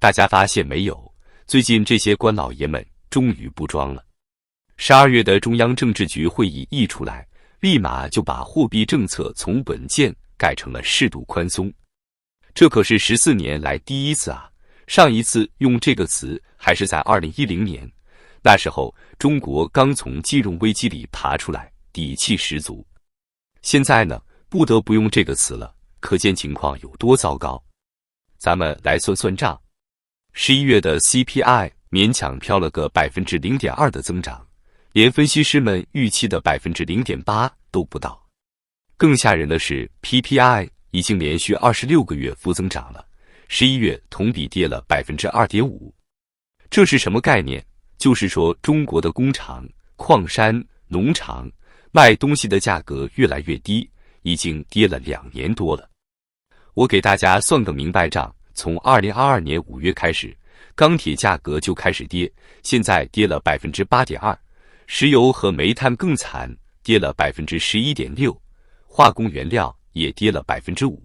大家发现没有？最近这些官老爷们终于不装了。12月的中央政治局会议一出来，立马就把货币政策从稳健改成了适度宽松。这可是14年来第一次啊！上一次用这个词还是在2010年，那时候中国刚从金融危机里爬出来，底气十足。现在呢，不得不用这个词了，可见情况有多糟糕。咱们来算算账，11月的 CPI 勉强飘了个 0.2% 的增长，连分析师们预期的 0.8% 都不到。更吓人的是 PPI 已经连续26个月负增长了，11月同比跌了 2.5%。这是什么概念？就是说中国的工厂、矿山、农场卖东西的价格越来越低，已经跌了2年多了。我给大家算个明白账，从2022年5月开始，钢铁价格就开始跌，现在跌了 8.2%， 石油和煤炭更惨，跌了 11.6%， 化工原料也跌了 5%。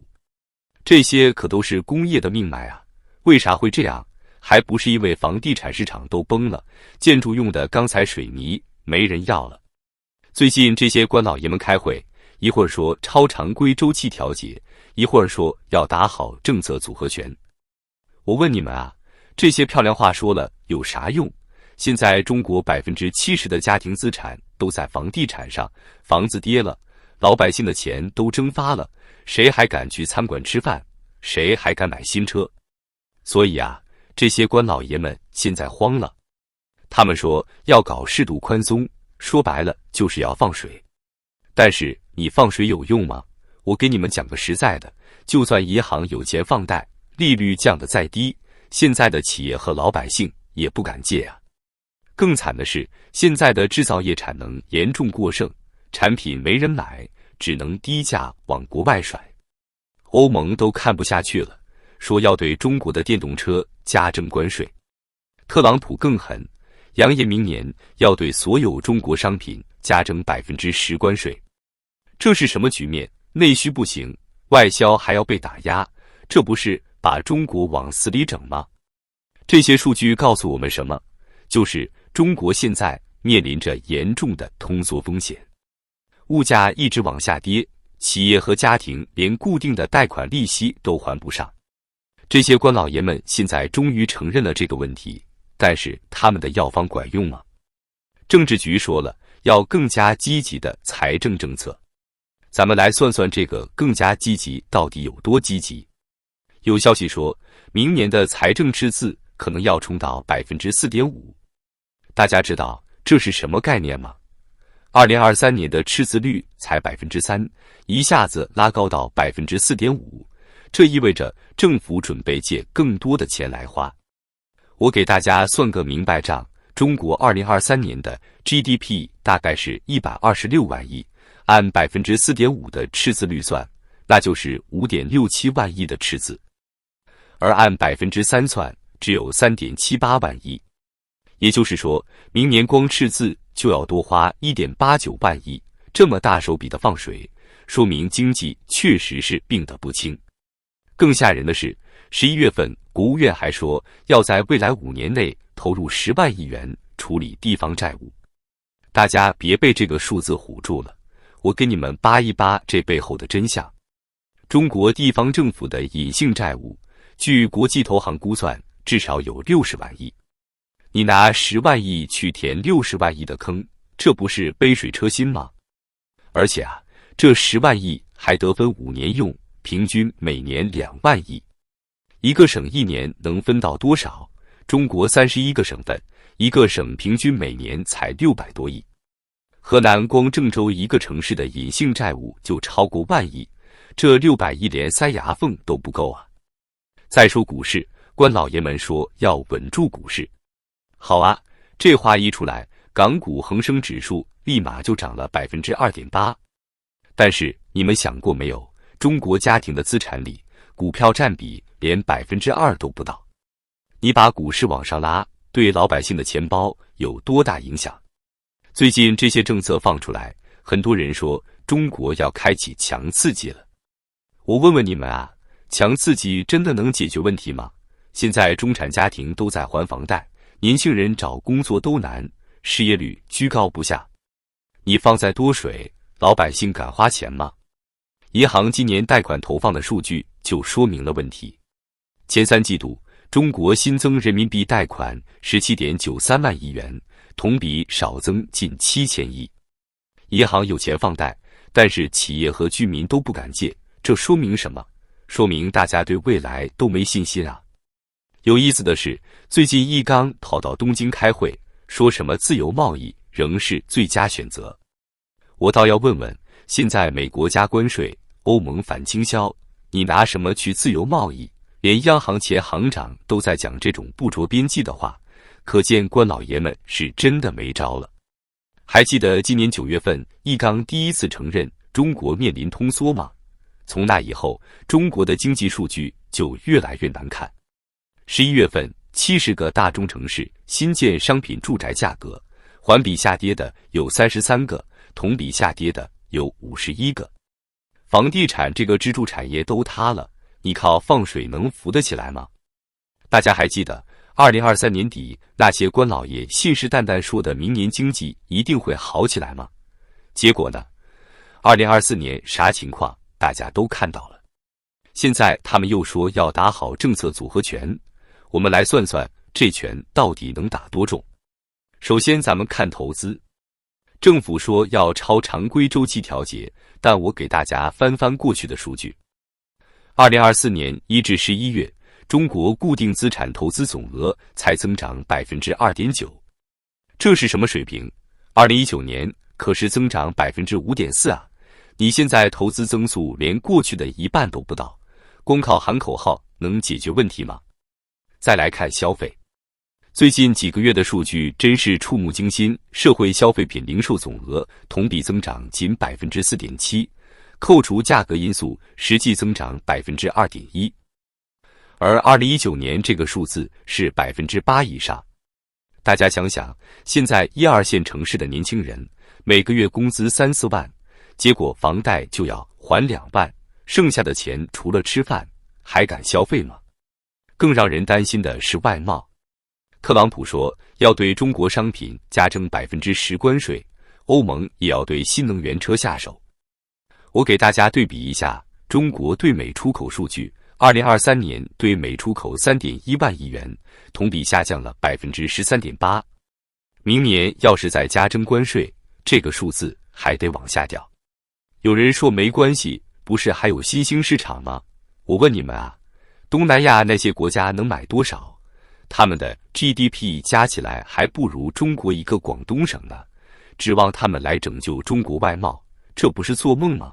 这些可都是工业的命脉啊！为啥会这样？还不是因为房地产市场都崩了，建筑用的钢材水泥没人要了。最近这些官老爷们开会，一会儿说超常规周期调节，一会儿说要打好政策组合拳。我问你们啊，这些漂亮话说了有啥用？现在中国 70% 的家庭资产都在房地产上，房子跌了，老百姓的钱都蒸发了，谁还敢去餐馆吃饭？谁还敢买新车？所以啊，这些官老爷们现在慌了。他们说要搞适度宽松，说白了就是要放水。但是你放水有用吗？我给你们讲个实在的，就算银行有钱放贷，利率降得再低，现在的企业和老百姓也不敢借啊。更惨的是，现在的制造业产能严重过剩，产品没人买，只能低价往国外甩。欧盟都看不下去了，说要对中国的电动车加征关税。特朗普更狠，扬言明年要对所有中国商品加征 10% 关税。这是什么局面？内需不行，外销还要被打压，这不是把中国往死里整吗？这些数据告诉我们什么？就是中国现在面临着严重的通缩风险，物价一直往下跌，企业和家庭连固定的贷款利息都还不上。这些官老爷们现在终于承认了这个问题，但是他们的药方管用吗？政治局说了，要更加积极的财政政策。咱们来算算这个更加积极到底有多积极。有消息说，明年的财政赤字可能要冲到 4.5%。大家知道这是什么概念吗？2023年的赤字率才 3%， 一下子拉高到 4.5%， 这意味着政府准备借更多的钱来花。我给大家算个明白账，中国2023年的 GDP 大概是126万亿，按 4.5% 的赤字率算，那就是5.67万亿的赤字，而按 3% 算，只有 3.78万亿。也就是说，明年光赤字就要多花 1.89万亿，这么大手笔的放水，说明经济确实是病得不轻。更吓人的是，11月份国务院还说要在未来5年内投入10万亿元处理地方债务。大家别被这个数字唬住了，我给你们扒一扒这背后的真相。中国地方政府的隐性债务，据国际投行估算，至少有60万亿。你拿10万亿去填60万亿的坑，这不是杯水车薪吗？而且啊，这10万亿还得分5年用，平均每年2万亿。一个省一年能分到多少？中国31个省份，一个省平均每年才600多亿。河南光郑州一个城市的隐性债务就超过1万亿，这600亿连塞牙缝都不够啊！再说股市，官老爷们说要稳住股市。好啊，这话一出来，港股恒生指数立马就涨了 2.8%。但是你们想过没有，中国家庭的资产里，股票占比连 2% 都不到。你把股市往上拉，对老百姓的钱包有多大影响？最近这些政策放出来，很多人说中国要开启强刺激了。我问问你们啊，强刺激真的能解决问题吗？现在中产家庭都在还房贷，年轻人找工作都难，失业率居高不下。你放再多水，老百姓敢花钱吗？银行今年贷款投放的数据就说明了问题。前3季度，中国新增人民币贷款 17.93 万亿元，同比少增近7000亿。银行有钱放贷，但是企业和居民都不敢借，这说明什么？说明大家对未来都没信心啊。有意思的是，最近易纲跑到东京开会，说什么自由贸易仍是最佳选择。我倒要问问，现在美国加关税，欧盟反倾销，你拿什么去自由贸易？连央行前行长都在讲这种不着边际的话，可见官老爷们是真的没招了。还记得今年9月份，易纲第一次承认中国面临通缩吗？从那以后，中国的经济数据就越来越难看。11月份，70个大中城市新建商品住宅价格环比下跌的有33个，同比下跌的有51个。房地产这个支柱产业都塌了，你靠放水能扶得起来吗？大家还记得2023年底那些官老爷信誓旦旦说的明年经济一定会好起来吗？结果呢？2024年啥情况大家都看到了。现在他们又说要打好政策组合拳，我们来算算这拳到底能打多重。首先咱们看投资，政府说要超常规周期调节，但我给大家翻翻过去的数据。2024年1至11月，中国固定资产投资总额才增长 2.9%， 这是什么水平？2019年可是增长 5.4% 啊！你现在投资增速连过去的一半都不到，光靠喊口号能解决问题吗？再来看消费，最近几个月的数据真是触目惊心，社会消费品零售总额同比增长仅 4.7%， 扣除价格因素，实际增长 2.1%。而2019年这个数字是 8% 以上。大家想想，现在1、2线城市的年轻人每个月工资3、4万，结果房贷就要还2万，剩下的钱除了吃饭还敢消费吗？更让人担心的是外贸。特朗普说要对中国商品加征 10% 关税，欧盟也要对新能源车下手。我给大家对比一下中国对美出口数据，2023年对美出口 3.1 万亿元，同比下降了 13.8%。明年要是再加征关税，这个数字还得往下掉。有人说没关系，不是还有新兴市场吗？我问你们啊，东南亚那些国家能买多少？他们的 GDP 加起来还不如中国一个广东省呢，指望他们来拯救中国外贸，这不是做梦吗？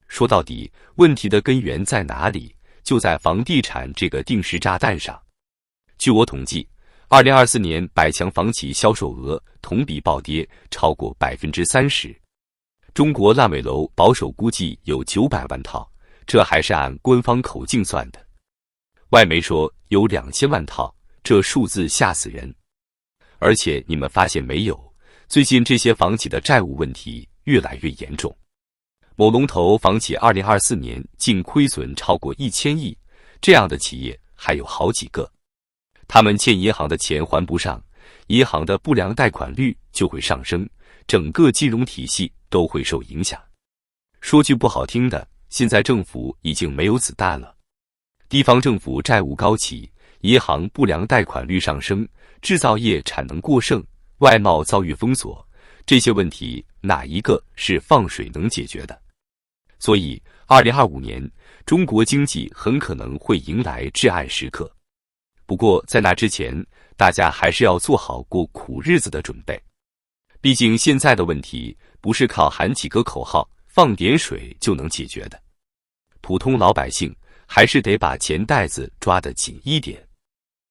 说到底，问题的根源在哪里？就在房地产这个定时炸弹上。据我统计，2024年百强房企销售额同比暴跌超过 30%。中国烂尾楼保守估计有900万套，这还是按官方口径算的。外媒说有2000万套，这数字吓死人。而且你们发现没有，最近这些房企的债务问题越来越严重。某龙头房企2024年净亏损超过1000亿，这样的企业还有好几个。他们欠银行的钱还不上，银行的不良贷款率就会上升，整个金融体系都会受影响。说句不好听的，现在政府已经没有子弹了。地方政府债务高企，银行不良贷款率上升，制造业产能过剩，外贸遭遇封锁，这些问题哪一个是放水能解决的？所以2025年中国经济很可能会迎来至暗时刻。不过在那之前，大家还是要做好过苦日子的准备。毕竟现在的问题不是靠喊几个口号放点水就能解决的，普通老百姓还是得把钱袋子抓得紧一点。